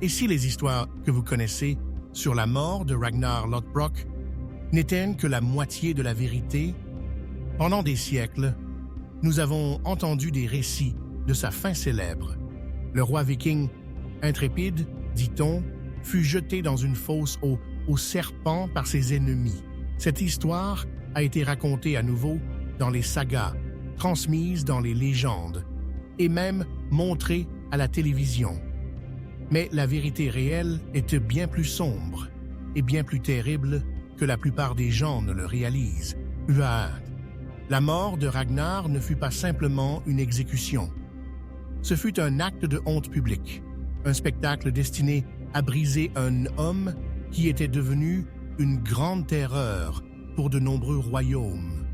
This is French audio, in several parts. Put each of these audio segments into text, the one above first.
Et si les histoires que vous connaissez sur la mort de Ragnar Lothbrok n'étaient que la moitié de la vérité? Pendant des siècles, nous avons entendu des récits de sa fin célèbre. Le roi viking, intrépide, dit-on, fut jeté dans une fosse au serpent par ses ennemis. Cette histoire a été racontée à nouveau dans les sagas, transmise dans les légendes, et même montrée à la télévision. Mais la vérité réelle était bien plus sombre et bien plus terrible que la plupart des gens ne le réalisent. La mort de Ragnar ne fut pas simplement une exécution. Ce fut un acte de honte publique, un spectacle destiné à briser un homme qui était devenu une grande terreur pour de nombreux royaumes.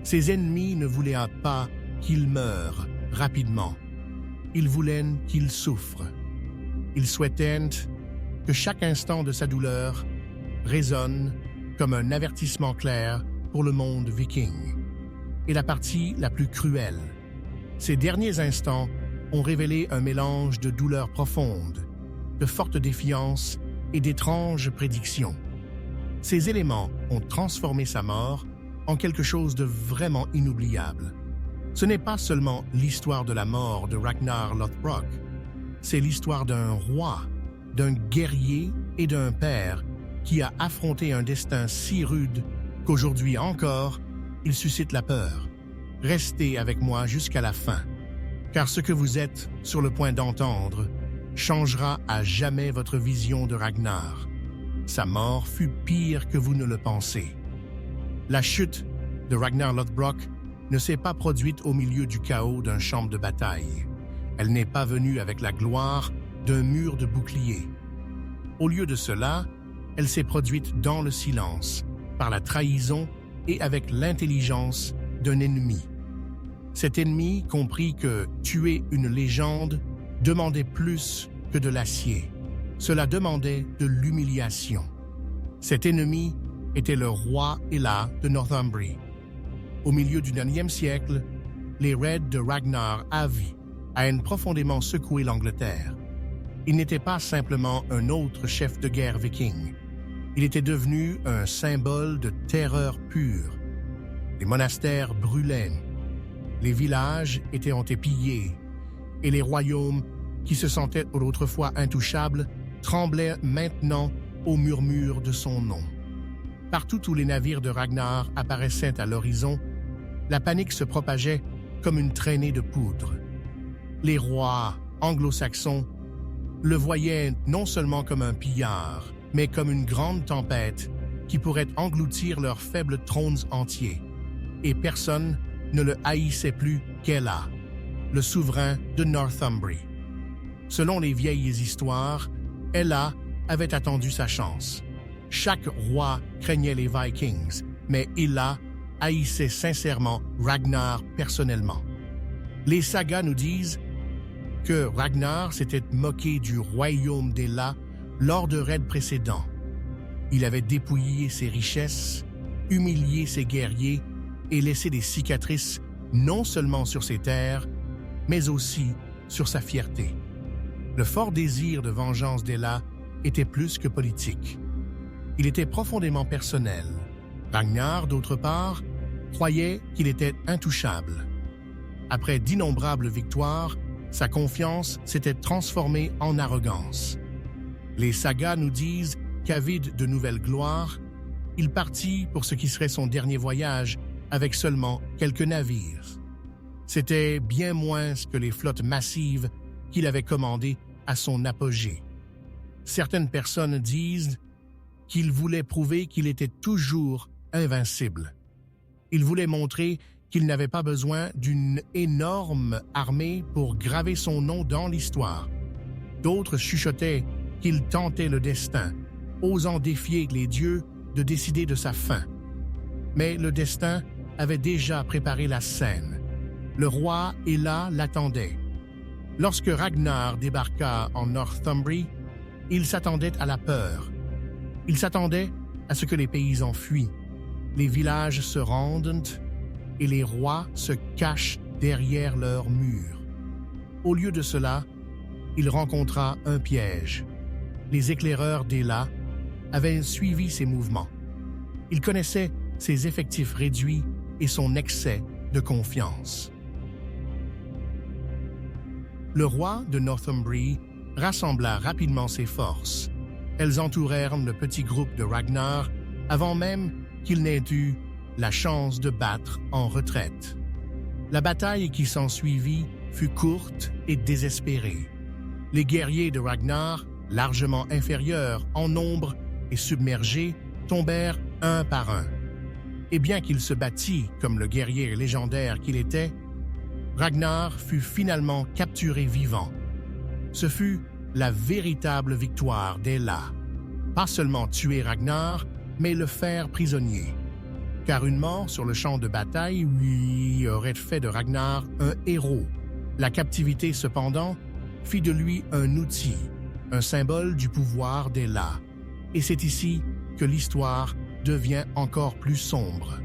Ses ennemis ne voulaient pas qu'il meure rapidement. Ils voulaient qu'il souffre. Ils souhaitaient que chaque instant de sa douleur résonne comme un avertissement clair pour le monde viking. Et la partie la plus cruelle, ces derniers instants ont révélé un mélange de douleur profonde, de forte défiance et d'étranges prédictions. Ces éléments ont transformé sa mort en quelque chose de vraiment inoubliable. Ce n'est pas seulement l'histoire de la mort de Ragnar Lothbrok, c'est l'histoire d'un roi, d'un guerrier et d'un père qui a affronté un destin si rude qu'aujourd'hui encore, il suscite la peur. Restez avec moi jusqu'à la fin, car ce que vous êtes sur le point d'entendre changera à jamais votre vision de Ragnar. Sa mort fut pire que vous ne le pensez. La chute de Ragnar Lothbrok ne s'est pas produite au milieu du chaos d'un champ de bataille. Elle n'est pas venue avec la gloire d'un mur de boucliers. Au lieu de cela, elle s'est produite dans le silence, par la trahison et avec l'intelligence d'un ennemi. Cet ennemi comprit que tuer une légende demandait plus que de l'acier. Cela demandait de l'humiliation. Cet ennemi était le roi Ella de Northumbrie. Au milieu du IXe siècle, les raids de Ragnar avaient profondément secoué l'Angleterre. Il n'était pas simplement un autre chef de guerre viking. Il était devenu un symbole de terreur pure. Les monastères brûlaient, les villages étaient pillés, et les royaumes qui se sentaient autrefois intouchables tremblaient maintenant au murmure de son nom. Partout où les navires de Ragnar apparaissaient à l'horizon, la panique se propageait comme une traînée de poudre. Les rois anglo-saxons le voyaient non seulement comme un pillard, mais comme une grande tempête qui pourrait engloutir leurs faibles trônes entiers. Et personne ne le haïssait plus qu'Ella, le souverain de Northumbrie. Selon les vieilles histoires, Ella avait attendu sa chance. Chaque roi craignait les Vikings, mais Ella haïssait sincèrement Ragnar personnellement. Les sagas nous disent que Ragnar s'était moqué du royaume d'Ella lors de raids précédents. Il avait dépouillé ses richesses, humilié ses guerriers et laissé des cicatrices non seulement sur ses terres, mais aussi sur sa fierté. Le fort désir de vengeance d'Ella était plus que politique. Il était profondément personnel. Ragnar, d'autre part, croyait qu'il était intouchable. Après d'innombrables victoires, sa confiance s'était transformée en arrogance. Les sagas nous disent qu'avide de nouvelles gloires, il partit pour ce qui serait son dernier voyage avec seulement quelques navires. C'était bien moins que les flottes massives qu'il avait commandées à son apogée. Certaines personnes disent qu'il voulait prouver qu'il était toujours invincible. Il voulait montrer qu'il n'avait pas besoin d'une énorme armée pour graver son nom dans l'histoire. D'autres chuchotaient qu'il tentait le destin, osant défier les dieux de décider de sa fin. Mais le destin avait déjà préparé la scène. Le roi Ella l'attendait. Lorsque Ragnar débarqua en Northumbrie, il s'attendait à la peur. Il s'attendait à ce que les paysans fuient, les villages se rendent et les rois se cachent derrière leurs murs. Au lieu de cela, il rencontra un piège, les éclaireurs d'Ela, avaient suivi ses mouvements. Ils connaissaient ses effectifs réduits et son excès de confiance. Le roi de Northumbrie rassembla rapidement ses forces. Elles entourèrent le petit groupe de Ragnar avant même qu'il n'ait eu la chance de battre en retraite. La bataille qui s'ensuivit fut courte et désespérée. Les guerriers de Ragnar, largement inférieurs en nombre et submergés, tombèrent un par un. Et bien qu'il se battît comme le guerrier légendaire qu'il était, Ragnar fut finalement capturé vivant. Ce fut la véritable victoire d'Ela. Pas seulement tuer Ragnar, mais le faire prisonnier. Car une mort sur le champ de bataille lui aurait fait de Ragnar un héros. La captivité, cependant, fit de lui un outil, un symbole du pouvoir d'Ela. Et c'est ici que l'histoire devient encore plus sombre.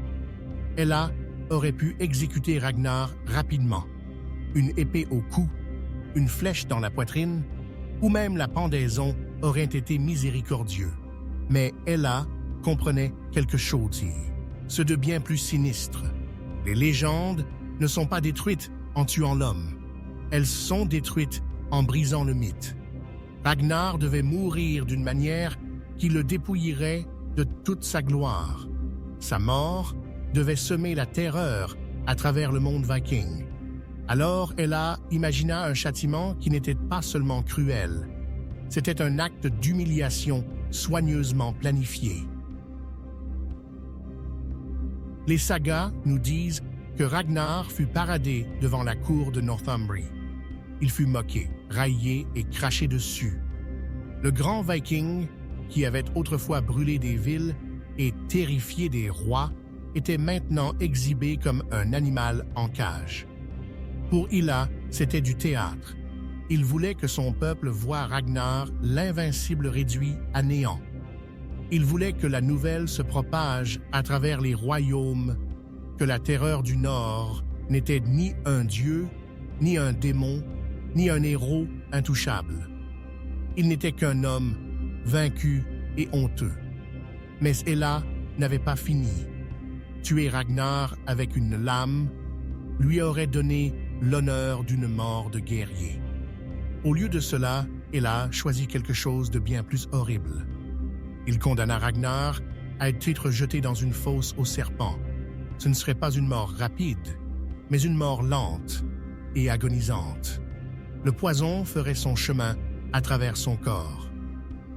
Ela aurait pu exécuter Ragnar rapidement. Une épée au cou, une flèche dans la poitrine, ou même la pendaison aurait été miséricordieux. Mais Ela comprenait quelque chose, ce de bien plus sinistre. Les légendes ne sont pas détruites en tuant l'homme. Elles sont détruites en brisant le mythe. Ragnar devait mourir d'une manière qui le dépouillerait de toute sa gloire. Sa mort devait semer la terreur à travers le monde viking. Alors Ela imagina un châtiment qui n'était pas seulement cruel. C'était un acte d'humiliation soigneusement planifié. Les sagas nous disent que Ragnar fut paradé devant la cour de Northumbrie. Il fut moqué, raillé et craché dessus. Le grand Viking, qui avait autrefois brûlé des villes et terrifié des rois, était maintenant exhibé comme un animal en cage. Pour Ela, c'était du théâtre. Il voulait que son peuple voie Ragnar, l'invincible, réduit à néant. Il voulait que la nouvelle se propage à travers les royaumes, que la terreur du Nord n'était ni un dieu, ni un démon, ni un héros intouchable. Il n'était qu'un homme vaincu et honteux. Mais Ela n'avait pas fini. Tuer Ragnar avec une lame lui aurait donné l'honneur d'une mort de guerrier. Au lieu de cela, Ela choisit quelque chose de bien plus horrible. Il condamna Ragnar à être jeté dans une fosse aux serpents. Ce ne serait pas une mort rapide, mais une mort lente et agonisante. Le poison ferait son chemin à travers son corps.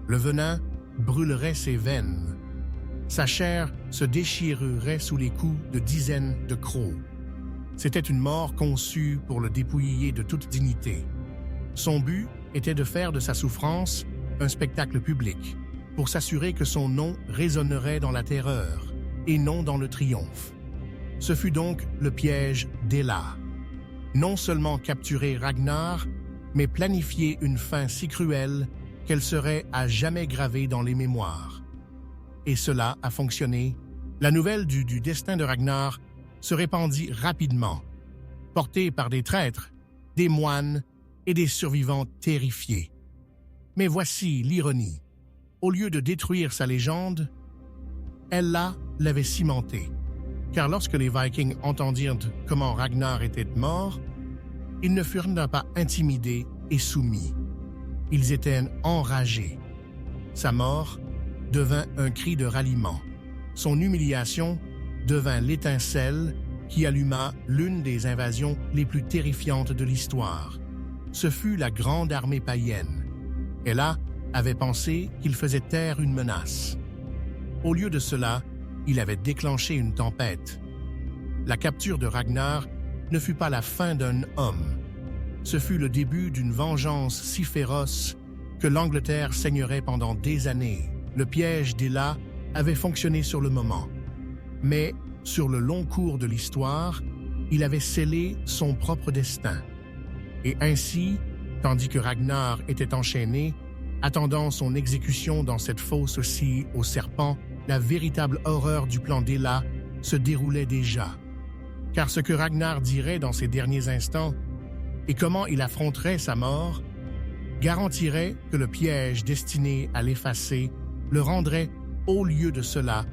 Le venin brûlerait ses veines. Sa chair se déchirerait sous les coups de dizaines de crocs. C'était une mort conçue pour le dépouiller de toute dignité. Son but était de faire de sa souffrance un spectacle public, pour s'assurer que son nom résonnerait dans la terreur et non dans le triomphe. Ce fut donc le piège d'Ela. Non seulement capturer Ragnar, mais planifier une fin si cruelle qu'elle serait à jamais gravée dans les mémoires. Et cela a fonctionné. La nouvelle du destin de Ragnar se répandit rapidement, portée par des traîtres, des moines et des survivants terrifiés. Mais voici l'ironie. Au lieu de détruire sa légende, Ela l'avait cimentée. Car lorsque les Vikings entendirent comment Ragnar était mort, ils ne furent pas intimidés et soumis. Ils étaient enragés. Sa mort devint un cri de ralliement. Son humiliation devint l'étincelle qui alluma l'une des invasions les plus terrifiantes de l'histoire. Ce fut la grande armée païenne. Ela avait pensé qu'il faisait taire une menace. Au lieu de cela, il avait déclenché une tempête. La capture de Ragnar ne fut pas la fin d'un homme. Ce fut le début d'une vengeance si féroce que l'Angleterre saignerait pendant des années. Le piège d'Ela avait fonctionné sur le moment. Mais, sur le long cours de l'histoire, il avait scellé son propre destin. Et ainsi, tandis que Ragnar était enchaîné, attendant son exécution dans cette fosse-ci aux serpents, la véritable horreur du plan d'Ela se déroulait déjà. Car ce que Ragnar dirait dans ses derniers instants et comment il affronterait sa mort garantirait que le piège destiné à l'effacer le rendrait, au lieu de cela,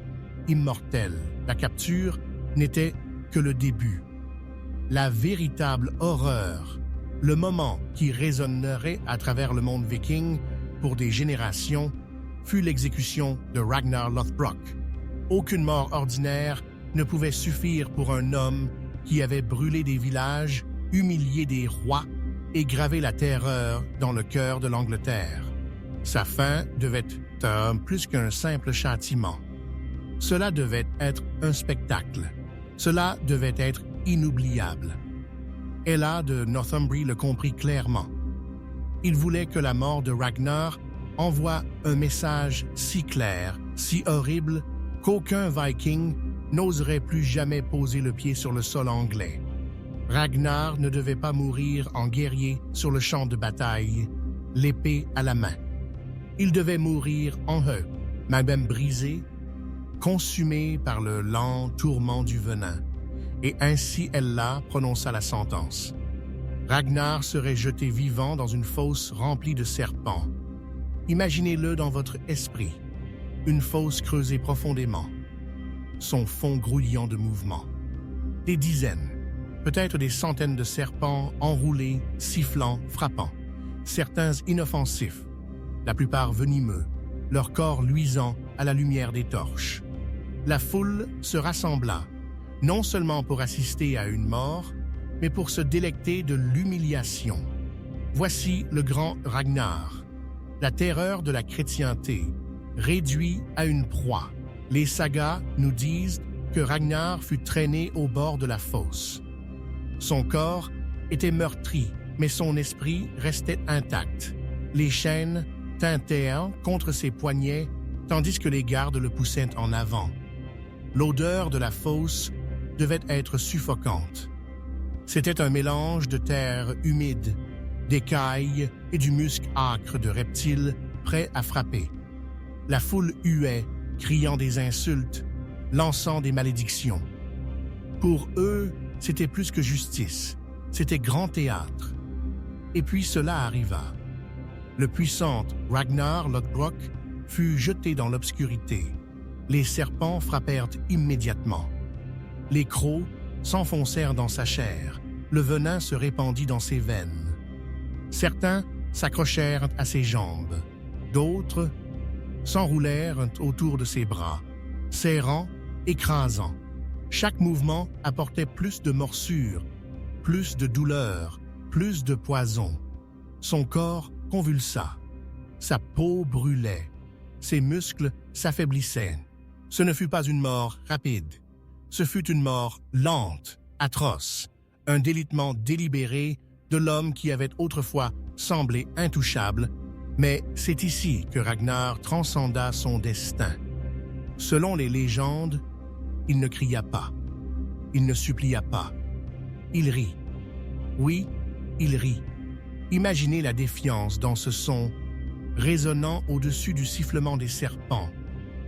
immortel. La capture n'était que le début. La véritable horreur, le moment qui résonnerait à travers le monde viking pour des générations, fut l'exécution de Ragnar Lothbrok. Aucune mort ordinaire ne pouvait suffire pour un homme qui avait brûlé des villages, humilié des rois et gravé la terreur dans le cœur de l'Angleterre. Sa fin devait être plus qu'un simple châtiment. Cela devait être un spectacle. Cela devait être inoubliable. Ella de Northumbrie le comprit clairement. Il voulait que la mort de Ragnar envoie un message si clair, si horrible, qu'aucun Viking n'oserait plus jamais poser le pied sur le sol anglais. Ragnar ne devait pas mourir en guerrier sur le champ de bataille, l'épée à la main. Il devait mourir en heu, même brisé, consumé par le lent tourment du venin. Et ainsi Ella prononça la sentence. Ragnar serait jeté vivant dans une fosse remplie de serpents. Imaginez-le dans votre esprit, une fosse creusée profondément, son fond grouillant de mouvements. Des dizaines, peut-être des centaines de serpents enroulés, sifflant, frappant, certains inoffensifs, la plupart venimeux, leur corps luisant à la lumière des torches. La foule se rassembla, non seulement pour assister à une mort, mais pour se délecter de l'humiliation. Voici le grand Ragnar, la terreur de la chrétienté, réduit à une proie. Les sagas nous disent que Ragnar fut traîné au bord de la fosse. Son corps était meurtri, mais son esprit restait intact. Les chaînes tintèrent contre ses poignets, tandis que les gardes le poussaient en avant. L'odeur de la fosse devait être suffocante. C'était un mélange de terre humide, d'écailles et du musc âcre de reptiles prêts à frapper. La foule huait, criant des insultes, lançant des malédictions. Pour eux, c'était plus que justice, c'était grand théâtre. Et puis cela arriva. Le puissant Ragnar Lothbrok fut jeté dans l'obscurité. Les serpents frappèrent immédiatement. Les crocs s'enfoncèrent dans sa chair. Le venin se répandit dans ses veines. Certains s'accrochèrent à ses jambes. D'autres s'enroulèrent autour de ses bras, serrant, écrasant. Chaque mouvement apportait plus de morsures, plus de douleur, plus de poison. Son corps convulsa. Sa peau brûlait. Ses muscles s'affaiblissaient. Ce ne fut pas une mort rapide. Ce fut une mort lente, atroce, un délitement délibéré de l'homme qui avait autrefois semblé intouchable, mais c'est ici que Ragnar transcenda son destin. Selon les légendes, il ne cria pas, il ne supplia pas, il rit. Oui, il rit. Imaginez la défiance dans ce son, résonnant au-dessus du sifflement des serpents,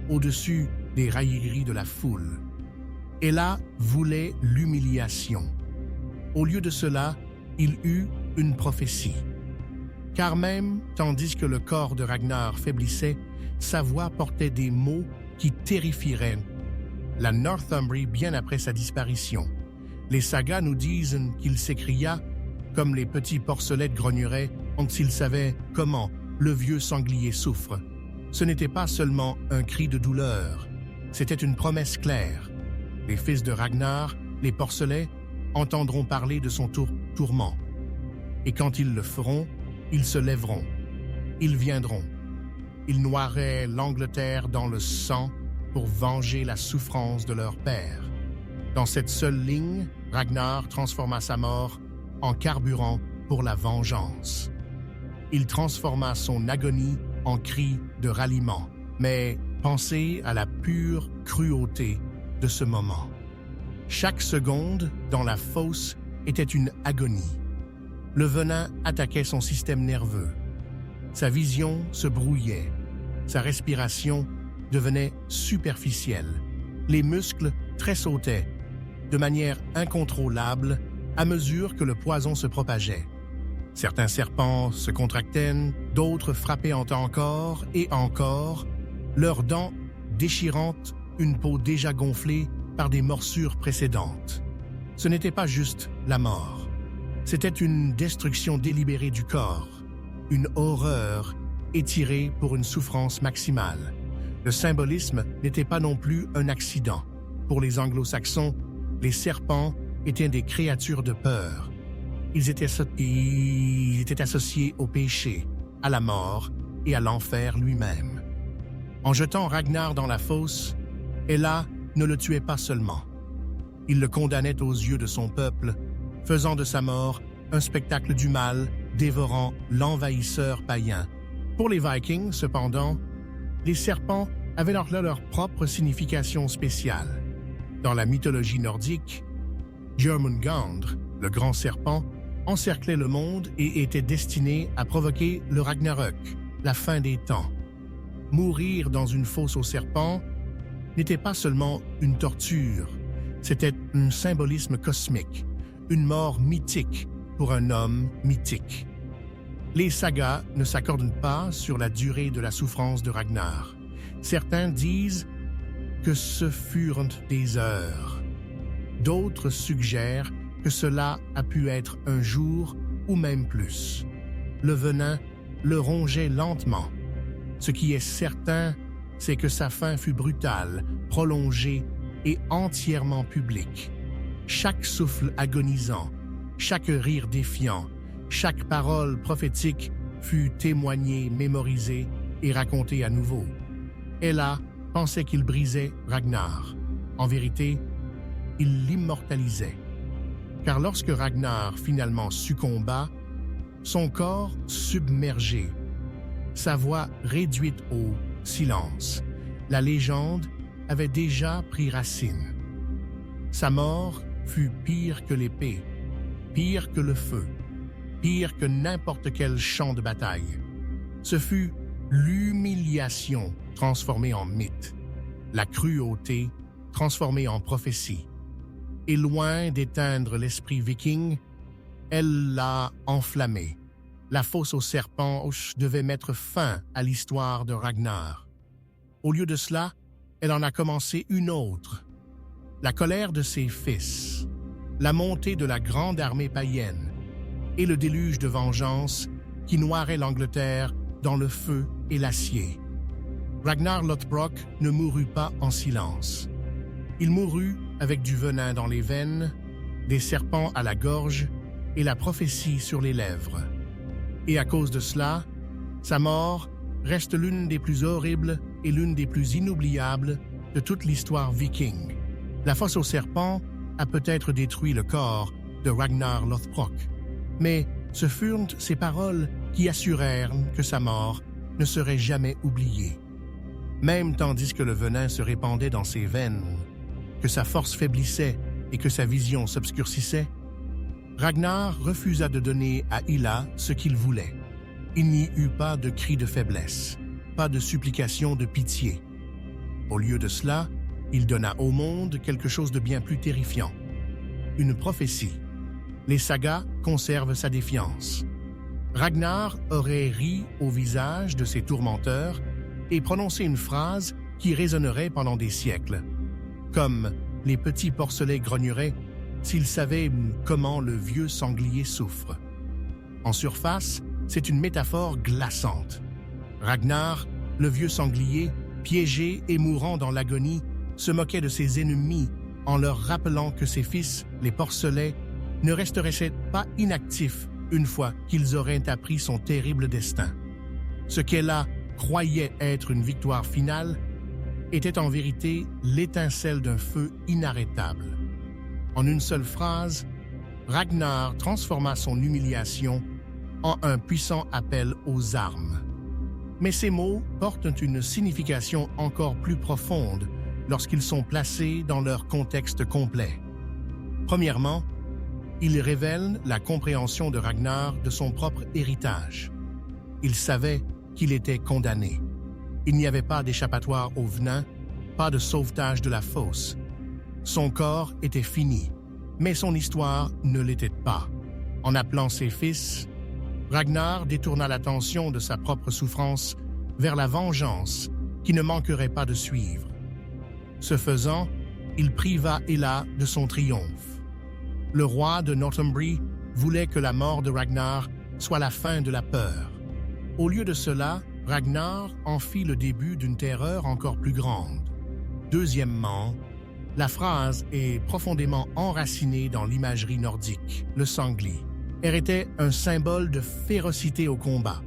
au-dessus des railleries de la foule. Ella voulait l'humiliation. Au lieu de cela, il eut une prophétie. Car même, tandis que le corps de Ragnar faiblissait, sa voix portait des mots qui terrifieraient la Northumbrie bien après sa disparition. Les sagas nous disent qu'il s'écria, comme les petits porcelets grogneraient quand ils savaient comment le vieux sanglier souffre. Ce n'était pas seulement un cri de douleur, c'était une promesse claire. Les fils de Ragnar, les porcelets, entendront parler de son tourment. Et quand ils le feront, ils se lèveront. Ils viendront. Ils noieraient l'Angleterre dans le sang pour venger la souffrance de leur père. Dans cette seule ligne, Ragnar transforma sa mort en carburant pour la vengeance. Il transforma son agonie en cri de ralliement. Mais pensez à la pure cruauté de ce moment. Chaque seconde dans la fosse était une agonie. Le venin attaquait son système nerveux. Sa vision se brouillait. Sa respiration devenait superficielle. Les muscles tressautaient de manière incontrôlable à mesure que le poison se propageait. Certains serpents se contractaient, d'autres frappaient encore et encore, leurs dents déchirant une peau déjà gonflée par des morsures précédentes. Ce n'était pas juste la mort. C'était une destruction délibérée du corps, une horreur étirée pour une souffrance maximale. Le symbolisme n'était pas non plus un accident. Pour les anglo-saxons, les serpents étaient des créatures de peur. Ils étaient associés au péché, à la mort et à l'enfer lui-même. En jetant Ragnar dans la fosse, Hela ne le tuait pas seulement. Il le condamnait aux yeux de son peuple, faisant de sa mort un spectacle du mal dévorant l'envahisseur païen. Pour les Vikings, cependant, les serpents avaient leur propre signification spéciale. Dans la mythologie nordique, Jörmungandr, le grand serpent, encerclait le monde et était destiné à provoquer le Ragnarök, la fin des temps. Mourir dans une fosse aux serpents n'était pas seulement une torture, c'était un symbolisme cosmique, une mort mythique pour un homme mythique. Les sagas ne s'accordent pas sur la durée de la souffrance de Ragnar. Certains disent que ce furent des heures. D'autres suggèrent que cela a pu être un jour ou même plus. Le venin le rongeait lentement. Ce qui est certain, c'est que sa fin fut brutale, prolongée et entièrement publique. Chaque souffle agonisant, chaque rire défiant, chaque parole prophétique fut témoignée, mémorisée et racontée à nouveau. Hela pensait qu'il brisait Ragnar. En vérité, il l'immortalisait. Car lorsque Ragnar finalement succomba, son corps submergé, sa voix réduite au silence, la légende avait déjà pris racine. Sa mort fut pire que l'épée, pire que le feu, pire que n'importe quel champ de bataille. Ce fut l'humiliation transformée en mythe, la cruauté transformée en prophétie. Et loin d'éteindre l'esprit viking, elle l'a enflammé. La fosse aux serpents devait mettre fin à l'histoire de Ragnar. Au lieu de cela, elle en a commencé une autre. La colère de ses fils, la montée de la grande armée païenne et le déluge de vengeance qui noirait l'Angleterre dans le feu et l'acier. Ragnar Lothbrok ne mourut pas en silence. Il mourut avec du venin dans les veines, des serpents à la gorge et la prophétie sur les lèvres. Et à cause de cela, sa mort reste l'une des plus horribles et l'une des plus inoubliables de toute l'histoire viking. La fosse aux serpents a peut-être détruit le corps de Ragnar Lothbrok, mais ce furent ses paroles qui assurèrent que sa mort ne serait jamais oubliée. Même tandis que le venin se répandait dans ses veines, que sa force faiblissait et que sa vision s'obscurcissait, Ragnar refusa de donner à Hela ce qu'il voulait. Il n'y eut pas de cri de faiblesse, pas de supplication de pitié. Au lieu de cela, il donna au monde quelque chose de bien plus terrifiant. Une prophétie. Les sagas conservent sa défiance. Ragnar aurait ri au visage de ses tourmenteurs et prononcé une phrase qui résonnerait pendant des siècles. Comme les petits porcelets grogneraient s'ils savaient comment le vieux sanglier souffre. En surface, c'est une métaphore glaçante. Ragnar, le vieux sanglier, piégé et mourant dans l'agonie, se moquait de ses ennemis en leur rappelant que ses fils, les porcelets, ne resteraient pas inactifs une fois qu'ils auraient appris son terrible destin. Ce qu'Hela croyait être une victoire finale était en vérité l'étincelle d'un feu inarrêtable. En une seule phrase, Ragnar transforma son humiliation en un puissant appel aux armes. Mais ces mots portent une signification encore plus profonde lorsqu'ils sont placés dans leur contexte complet. Premièrement, ils révèlent la compréhension de Ragnar de son propre héritage. Il savait qu'il était condamné. Il n'y avait pas d'échappatoire au venin, pas de sauvetage de la fosse. Son corps était fini, mais son histoire ne l'était pas. En appelant ses fils, Ragnar détourna l'attention de sa propre souffrance vers la vengeance qui ne manquerait pas de suivre. Ce faisant, il priva Hela de son triomphe. Le roi de Northumbrie voulait que la mort de Ragnar soit la fin de la peur. Au lieu de cela, Ragnar en fit le début d'une terreur encore plus grande. Deuxièmement, la phrase est profondément enracinée dans l'imagerie nordique, le sanglier. Elle était un symbole de férocité au combat.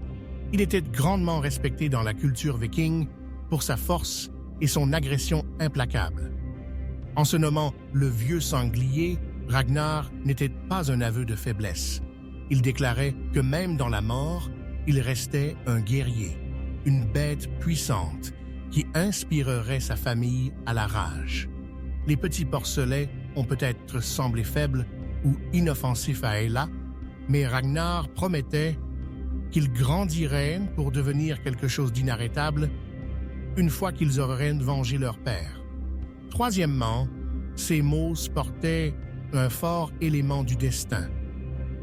Il était grandement respecté dans la culture viking pour sa force et son agression implacable. En se nommant le vieux sanglier, Ragnar n'était pas un aveu de faiblesse. Il déclarait que même dans la mort, il restait un guerrier, une bête puissante qui inspirerait sa famille à la rage. Les petits porcelets ont peut-être semblé faibles ou inoffensifs à Hela, mais Ragnar promettait qu'ils grandiraient pour devenir quelque chose d'inarrêtable une fois qu'ils auraient vengé leur père. Troisièmement, ces mots portaient un fort élément du destin.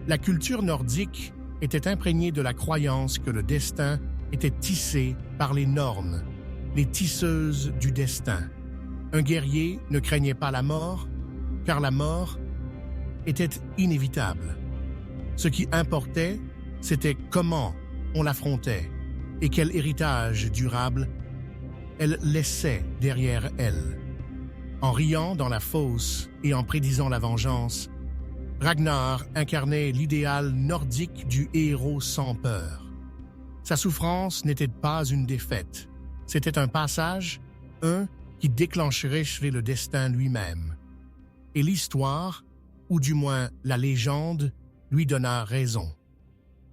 La culture nordique était imprégnée de la croyance que le destin était tissé par les nornes, les tisseuses du destin. Un guerrier ne craignait pas la mort, car la mort était inévitable. Ce qui importait, c'était comment on l'affrontait et quel héritage durable elle laissait derrière elle. En riant dans la fosse et en prédisant la vengeance, Ragnar incarnait l'idéal nordique du héros sans peur. Sa souffrance n'était pas une défaite, c'était un passage, qui déclencherait chez le destin lui-même. Et l'histoire, ou du moins la légende, lui donna raison.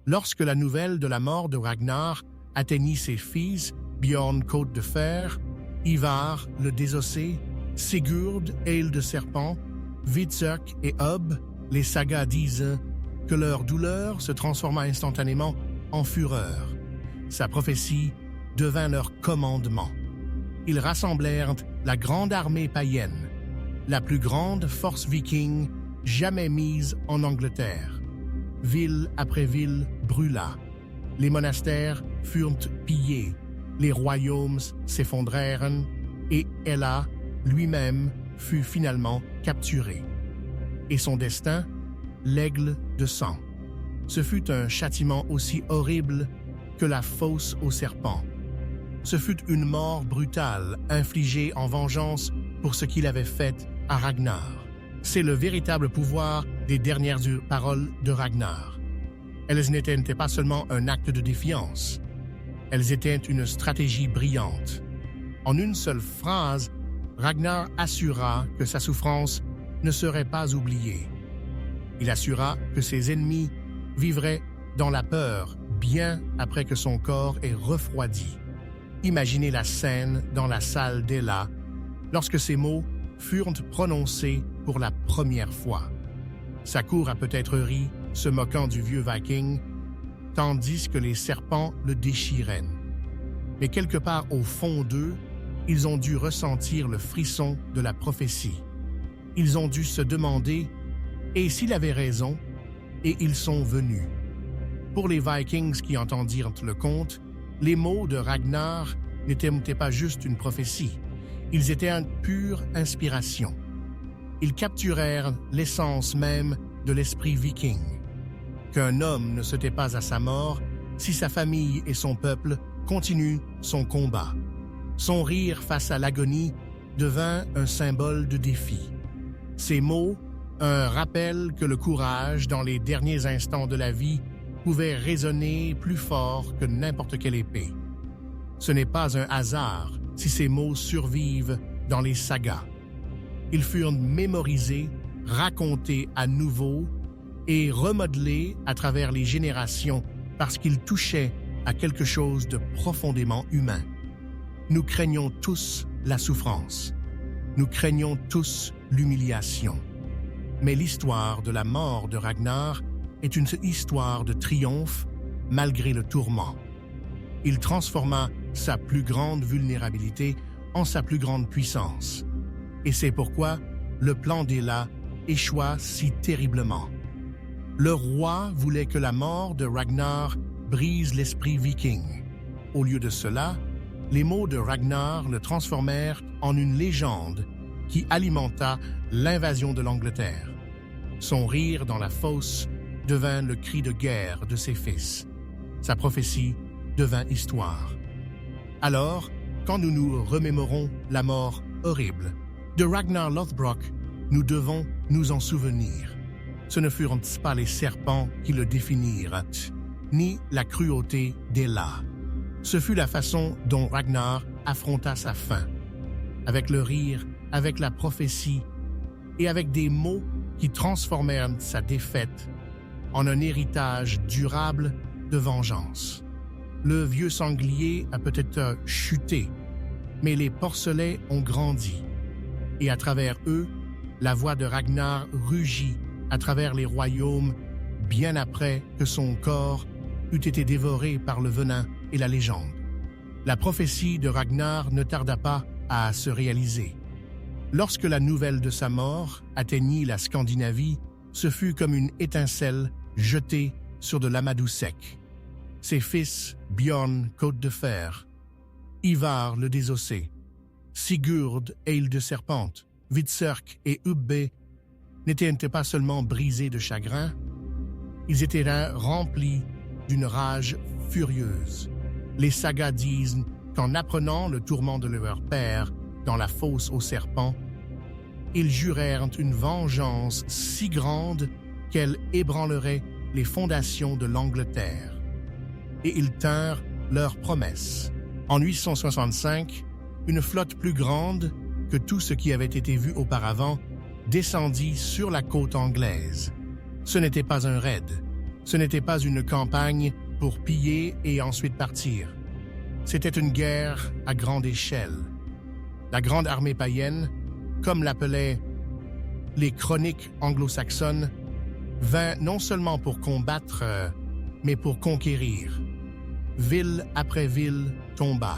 Lorsque la nouvelle de la mort de Ragnar atteignit ses fils, Bjorn Côte de Fer, Ivar le Désossé, Sigurd, Aile de Serpent, Hvitserk et Hub, les sagas disent que leur douleur se transforma instantanément en fureur. Sa prophétie devint leur commandement. Ils rassemblèrent la grande armée païenne, la plus grande force viking jamais mise en Angleterre. Ville après ville brûla. Les monastères furent pillés, les royaumes s'effondrèrent et Hela lui-même fut finalement capturé. Et son destin, l'aigle de sang. Ce fut un châtiment aussi horrible que la fosse aux serpents. Ce fut une mort brutale, infligée en vengeance pour ce qu'il avait fait à Ragnar. C'est le véritable pouvoir des dernières paroles de Ragnar. Elles n'étaient pas seulement un acte de défiance, elles étaient une stratégie brillante. En une seule phrase, Ragnar assura que sa souffrance ne serait pas oubliée. Il assura que ses ennemis vivraient dans la peur bien après que son corps ait refroidi. Imaginez la scène dans la salle d'Hela lorsque ces mots furent prononcés pour la première fois. Sa cour a peut-être ri, se moquant du vieux Viking, tandis que les serpents le déchiraient. Mais quelque part au fond d'eux, ils ont dû ressentir le frisson de la prophétie. Ils ont dû se demander « Et s'il avait raison ?» Et ils sont venus. Pour les Vikings qui entendirent le conte, les mots de Ragnar n'étaient pas juste une prophétie, ils étaient une pure inspiration. Ils capturèrent l'essence même de l'esprit viking. Qu'un homme ne se tait pas à sa mort si sa famille et son peuple continuent son combat. Son rire face à l'agonie devint un symbole de défi. Ces mots, un rappel que le courage dans les derniers instants de la vie pouvait résonner plus fort que n'importe quelle épée. Ce n'est pas un hasard si ces mots survivent dans les sagas. Ils furent mémorisés, racontés à nouveau et remodelés à travers les générations parce qu'ils touchaient à quelque chose de profondément humain. Nous craignons tous la souffrance. Nous craignons tous l'humiliation. Mais l'histoire de la mort de Ragnar est une histoire de triomphe malgré le tourment. Il transforma sa plus grande vulnérabilité en sa plus grande puissance. Et c'est pourquoi le plan d'Hela échoua si terriblement. Le roi voulait que la mort de Ragnar brise l'esprit viking. Au lieu de cela, les mots de Ragnar le transformèrent en une légende qui alimenta l'invasion de l'Angleterre. Son rire dans la fosse devint le cri de guerre de ses fils. Sa prophétie devint histoire. Alors, quand nous nous remémorons la mort horrible de Ragnar Lothbrok, nous devons nous en souvenir. Ce ne furent pas les serpents qui le définirent, ni la cruauté d'Hela. Ce fut la façon dont Ragnar affronta sa fin, avec le rire, avec la prophétie et avec des mots qui transformèrent sa défaite en un héritage durable de vengeance. Le vieux sanglier a peut-être chuté, mais les porcelets ont grandi, et à travers eux, la voix de Ragnar rugit à travers les royaumes bien après que son corps eût été dévoré par le venin et la légende. La prophétie de Ragnar ne tarda pas à se réaliser. Lorsque la nouvelle de sa mort atteignit la Scandinavie, ce fut comme une étincelle jetée sur de l'amadou sec. Ses fils, Bjorn, Côte de Fer, Ivar le Désossé, Sigurd, Aile de Serpente, Hvitserk et Ubbe n'étaient pas seulement brisés de chagrin, ils étaient là remplis d'une rage furieuse. Les sagas disent qu'en apprenant le tourment de leur père dans la fosse aux serpents, ils jurèrent une vengeance si grande qu'elle ébranlerait les fondations de l'Angleterre. Et ils tinrent leur promesse. En 865, une flotte plus grande que tout ce qui avait été vu auparavant descendit sur la côte anglaise. Ce n'était pas un raid, ce n'était pas une campagne pour piller et ensuite partir. C'était une guerre à grande échelle. La grande armée païenne, comme l'appelaient les chroniques anglo-saxonnes, vint non seulement pour combattre, mais pour conquérir. Ville après ville tomba,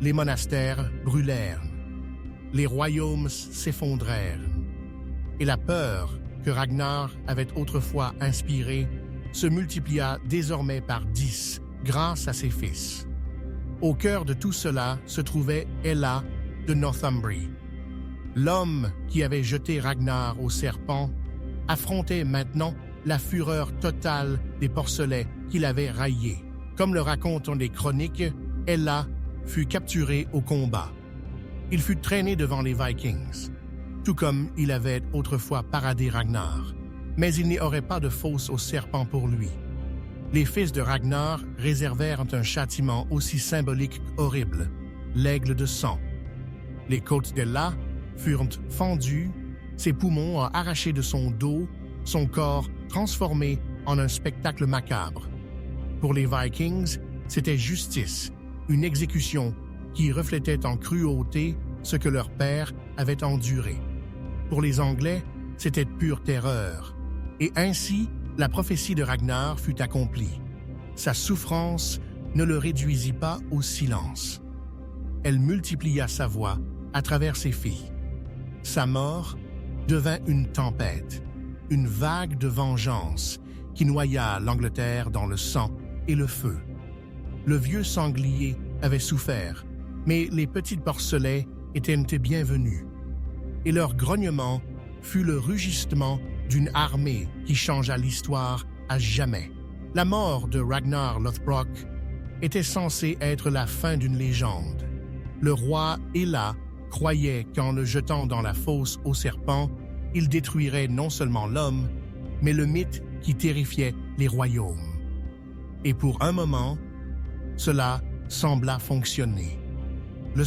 les monastères brûlèrent, les royaumes s'effondrèrent, et la peur que Ragnar avait autrefois inspirée se multiplia désormais par 10 grâce à ses fils. Au cœur de tout cela se trouvait Hela de Northumbrie. L'homme qui avait jeté Ragnar au serpent affrontait maintenant la fureur totale des porcelets qu'il avait raillés. Comme le racontent les chroniques, Hela fut capturé au combat. Il fut traîné devant les Vikings, tout comme il avait autrefois paradé Ragnar. Mais il n'y aurait pas de fosse aux serpents pour lui. Les fils de Ragnar réservèrent un châtiment aussi symbolique qu'horrible, l'aigle de sang. Les côtes d'Hela furent fendues, ses poumons arrachés de son dos, son corps transformé en un spectacle macabre. Pour les Vikings, c'était justice, une exécution qui reflétait en cruauté ce que leur père avait enduré. Pour les Anglais, c'était pure terreur. Et ainsi, la prophétie de Ragnar fut accomplie. Sa souffrance ne le réduisit pas au silence. Elle multiplia sa voix à travers ses filles. Sa mort devint une tempête, une vague de vengeance qui noya l'Angleterre dans le sang et le feu. Le vieux sanglier avait souffert, mais les petits porcelets étaient bienvenus. Et leur grognement fut le rugissement d'une armée qui changea l'histoire à jamais. La mort de Ragnar Lothbrok était censée être la fin d'une légende. Le roi Hela croyait qu'en le jetant dans la fosse aux serpents, il détruirait non seulement l'homme, mais le mythe qui terrifiait les royaumes. Et pour un moment, cela sembla fonctionner. Le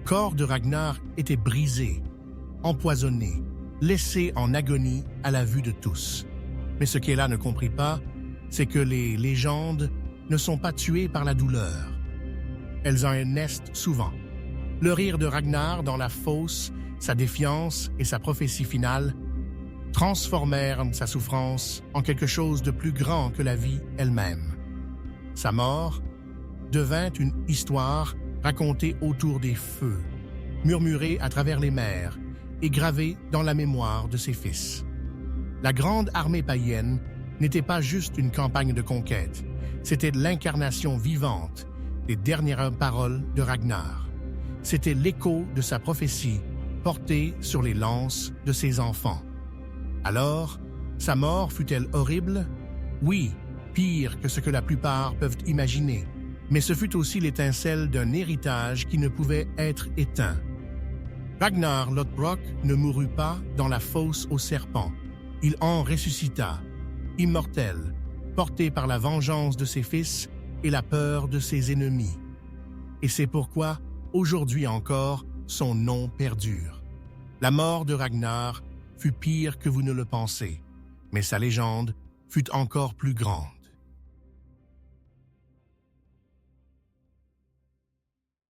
corps de Ragnar était brisé, empoisonné, laissé en agonie à la vue de tous. Mais ce qu'Hela ne comprit pas, c'est que les légendes ne sont pas tuées par la douleur. Elles en naissent souvent. Le rire de Ragnar dans la fosse, sa défiance et sa prophétie finale transformèrent sa souffrance en quelque chose de plus grand que la vie elle-même. Sa mort devint une histoire racontée autour des feux, murmurée à travers les mers et gravée dans la mémoire de ses fils. La grande armée païenne n'était pas juste une campagne de conquête, c'était l'incarnation vivante des dernières paroles de Ragnar. C'était l'écho de sa prophétie portée sur les lances de ses enfants. Alors, sa mort fut-elle horrible? Oui, pire que ce que la plupart peuvent imaginer. Mais ce fut aussi l'étincelle d'un héritage qui ne pouvait être éteint. Ragnar Lothbrok ne mourut pas dans la fosse aux serpents. Il en ressuscita, immortel, porté par la vengeance de ses fils et la peur de ses ennemis. Et c'est pourquoi, aujourd'hui encore, son nom perdure. La mort de Ragnar fut pire que vous ne le pensez, mais sa légende fut encore plus grande.